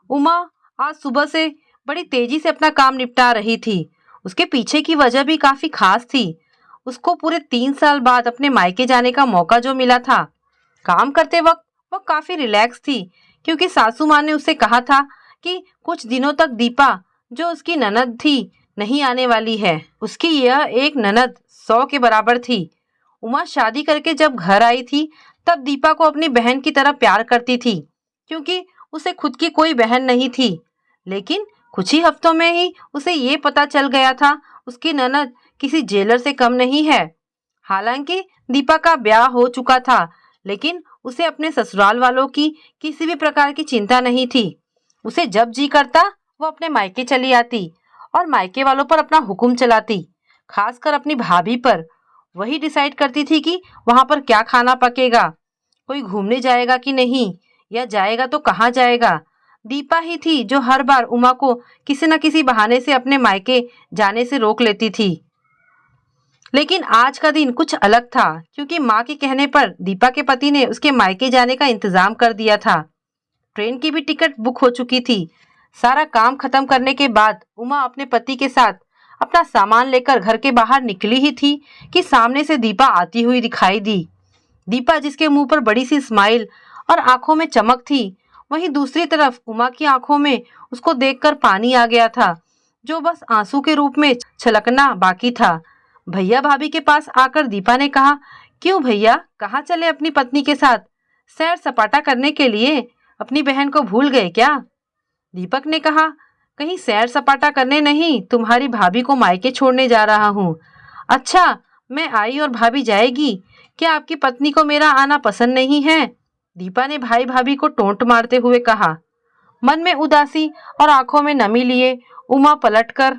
उमा आज सुबह से बड़ी तेजी से अपना काम निपटा रही थी। उसके पीछे की वजह भी काफी खास थी। उसको पूरे 3 साल बाद अपने मायके जाने का मौका जो मिला था। काम करते वक्त वो काफी रिलैक्स थी, क्योंकि सासू माँ ने उससे कहा था कि कुछ दिनों तक दीपा, जो उसकी ननद थी, नहीं आने वाली है। उसकी यह एक ननद 100 के बराबर थी। उमा शादी करके जब घर आई थी, तब दीपा को अपनी बहन की तरह प्यार करती थी, क्योंकि उसे खुद की कोई बहन नहीं थी। लेकिन कुछ ही हफ्तों में ही उसे ये पता चल गया था, उसकी ननद किसी जेलर से कम नहीं है। हालांकि दीपा का ब्याह हो चुका था, लेकिन उसे अपने ससुराल वालों की किसी भी प्रकार की चिंता नहीं थी। उसे जब जी करता वो अपने मायके चली आती और मायके वालों पर अपना हुक्म चलाती, खासकर अपनी भाभी पर। वही डिसाइड करती थी कि वहां पर क्या खाना पकेगा, कोई घूमने जाएगा कि नहीं, या जाएगा तो कहाँ जाएगा। दीपा ही थी जो हर बार उमा को किसी न किसी बहाने से अपने मायके जाने से रोक लेती थी। लेकिन आज का दिन कुछ अलग था, क्योंकि माँ के कहने पर दीपा के पति ने उसके मायके जाने का इंतजाम कर दिया था। ट्रेन की भी टिकट बुक हो चुकी थी। सारा काम खत्म करने के बाद उमा अपने पति के साथ अपना सामान लेकर घर के बाहर निकली ही थी कि सामने से दीपा आती हुई दिखाई दी। दीपा, जिसके मुंह पर बड़ी सी स्माइल और आंखों में चमक थी, वहीं दूसरी तरफ उमा की आंखों में उसको देखकर पानी आ गया था, जो बस आंसू के रूप में छलकना बाकी था। भैया भाभी के पास आकर दीपा ने कहा, क्यों भैया, कहाँ चले अपनी पत्नी के साथ? सैर सपाटा करने के लिए? अपनी बहन को भूल गए क्या? दीपक ने कहा, कहीं सैर सपाटा करने नहीं, तुम्हारी भाभी को मायके छोड़ने जा रहा हूँ। अच्छा, मैं आई और भाभी जाएगी? क्या आपकी पत्नी को मेरा आना पसंद नहीं है? दीपा ने भाई भाभी को टोंट मारते हुए कहा। मन में उदासी और आंखों में नमी लिए उमा पलटकर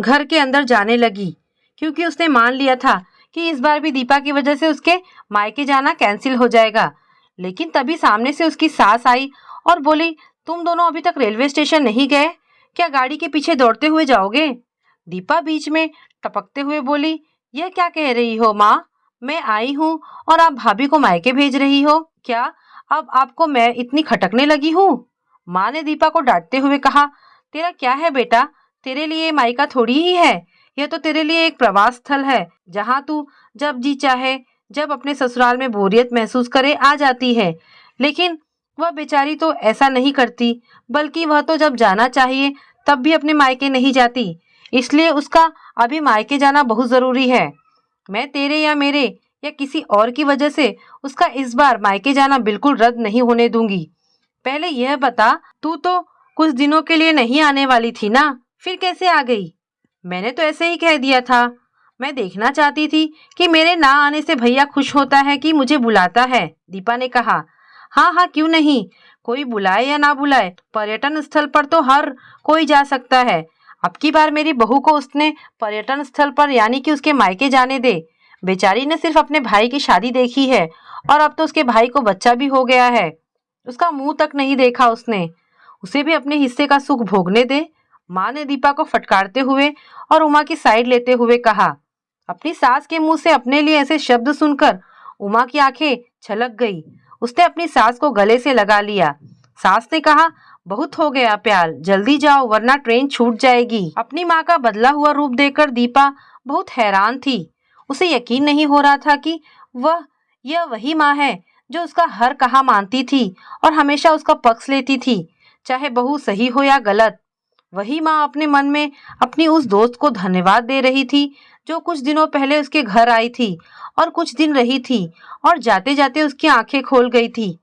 घर के अंदर जाने लगी, क्योंकि उसने मान लिया था कि इस बार भी दीपा की वजह से उसके मायके जाना कैंसिल हो जाएगा। लेकिन तभी सामने से उसकी सास आई और बोली, तुम दोनों अभी तक रेलवे स्टेशन नहीं गए? क्या गाड़ी के पीछे दौड़ते हुए जाओगे? दीपा बीच में टपकते हुए बोली, यह क्या कह रही हो माँ? मैं आई हूँ और आप भाभी को मायके भेज रही हो क्या? अब आपको मैं इतनी खटकने लगी हूँ? माँ ने दीपा को डांटते हुए कहा, तेरा क्या है बेटा? तेरे लिए मायका थोड़ी ही है, यह तो तेरे लिए एक प्रवास स्थल है, जहाँ तू जब जी चाहे, जब अपने ससुराल में बोरियत महसूस करे आ जाती है। लेकिन वह बेचारी तो ऐसा नहीं करती, बल्कि वह तो जब जाना चाहिए तब भी अपने मायके नहीं जाती। इसलिए उसका अभी मायके जाना बहुत जरूरी है। मैं तेरे या मेरे या किसी और की वजह से उसका इस बार मायके जाना बिल्कुल रद्द नहीं होने दूंगी। पहले यह बता, तू तो कुछ दिनों के लिए नहीं आने वाली थी ना, फिर कैसे आ गई? मैंने तो ऐसे ही कह दिया था। मैं देखना चाहती थी कि मेरे ना आने से भैया खुश होता है कि मुझे बुलाता है, दीपा ने कहा। हाँ हाँ, क्यों नहीं, कोई बुलाए या ना बुलाए, पर्यटन स्थल पर तो हर कोई जा सकता है। अब की बार मेरी बहू को उसने पर्यटन स्थल पर यानी कि उसके मायके जाने दे। बेचारी ने सिर्फ अपने भाई की शादी देखी है और अब तो उसके भाई को बच्चा भी हो गया है। उसका मुंह तक नहीं देखा उसने। उसे भी अपने हिस्से का सुख भोगने दे। माँ ने दीपा को फटकारते हुए और उमा की साइड लेते हुए कहा। अपनी सास के मुंह से अपने लिए ऐसे शब्द सुनकर उमा की आंखें छलक गई। उसने अपनी सास को गले से लगा लिया। सास ने कहा, बहुत हो गया प्यार, जल्दी जाओ वरना ट्रेन छूट जाएगी। अपनी माँ का बदला हुआ रूप देखकर दीपा बहुत हैरान थी। उसे यकीन नहीं हो रहा था कि यह वही माँ है जो उसका हर कहा मानती थी और हमेशा उसका पक्ष लेती थी, चाहे बहू सही हो या गलत। वही माँ अपने मन में अपनी उस दोस्त को धन्यवाद दे रही थी, जो कुछ दिनों पहले उसके घर आई थी और कुछ दिन रही थी और जाते जाते उसकी आंखें खोल गई थी।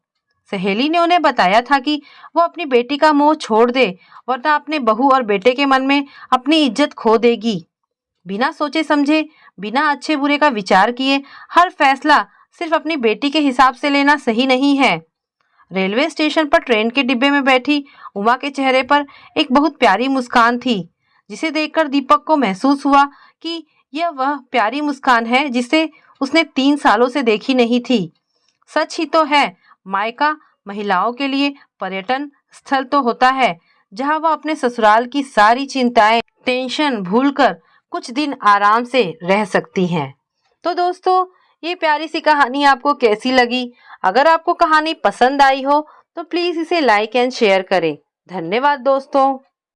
सहेली ने उन्हें बताया था कि वो अपनी बेटी का मोह छोड़ दे, वरना अपने बहू और बेटे के मन में अपनी इज्जत खो देगी। बिना सोचे समझे, बिना अच्छे बुरे का विचार किए हर फैसला सिर्फ अपनी बेटी के हिसाब से लेना सही नहीं है। रेलवे स्टेशन पर ट्रेन के डिब्बे में बैठी उमा के चेहरे पर एक बहुत प्यारी मुस्कान थी, जिसे देखकर दीपक को महसूस हुआ कि यह वह प्यारी मुस्कान है जिसे उसने 3 सालों से देखी नहीं थी। सच ही तो है, मायका महिलाओं के लिए पर्यटन स्थल तो होता है, जहां वह अपने ससुराल की सारी चिंताएं, टेंशन भूलकर कुछ दिन आराम से रह सकती हैं। तो दोस्तों, ये प्यारी सी कहानी आपको कैसी लगी? अगर आपको कहानी पसंद आई हो तो प्लीज इसे लाइक एंड शेयर करें। धन्यवाद दोस्तों।